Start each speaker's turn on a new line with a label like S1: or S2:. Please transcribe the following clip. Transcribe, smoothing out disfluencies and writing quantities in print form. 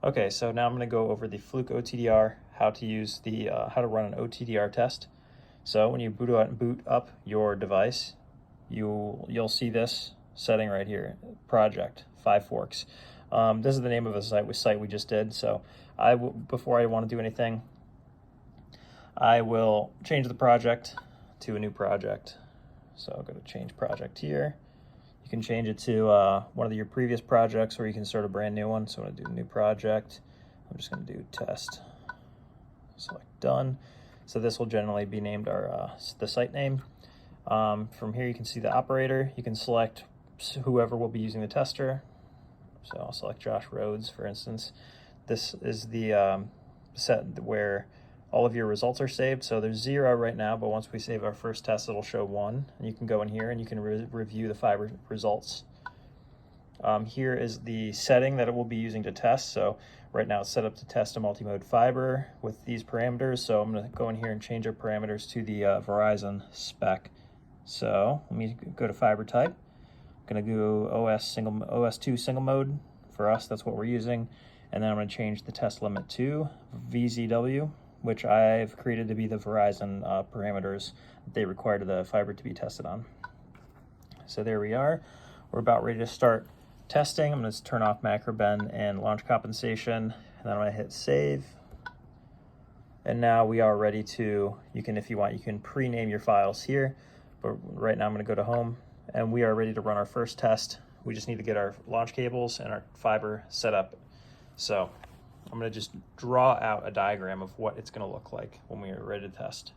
S1: Okay, so now I'm going to go over the Fluke OTDR, how to use the how to run an OTDR test. So when you boot up your device, you'll see this setting right here, project 5 forks. This is the name of a site we just did. So before I want to do anything, I will change the project to a new project. So I'll go to change project here. You can change it to one of your previous projects, or you can start a brand new one. So I'm going to do a new project. I'm just going to do test. Select done. So this will generally be named our the site name. From here you can see the operator. You can select whoever will be using the tester. So I'll select Josh Rhodes, for instance. This is the set where all of your results are saved. So there's 0 right now, but once we save our first test, it'll show 1. And you can go in here and you can review the 5 results. Here is the setting that it will be using to test. So right now it's set up to test a multi-mode fiber with these parameters. So I'm going to go in here and change our parameters to the Verizon spec. So let me go to fiber type. I'm going to go OS2 single mode. For us, that's what we're using. And then I'm going to change the test limit to VZW, which I've created to be the Verizon parameters that they require the fiber to be tested on. So there we are. We're about ready to start testing. I'm going to turn off macro bend and launch compensation, and then I'm going to hit save. And now we are ready to, if you want, you can pre-name your files here, but right now I'm going to go to home, and we are ready to run our first test. We just need to get our launch cables and our fiber set up. So I'm going to just draw out a diagram of what it's going to look like when we are ready to test.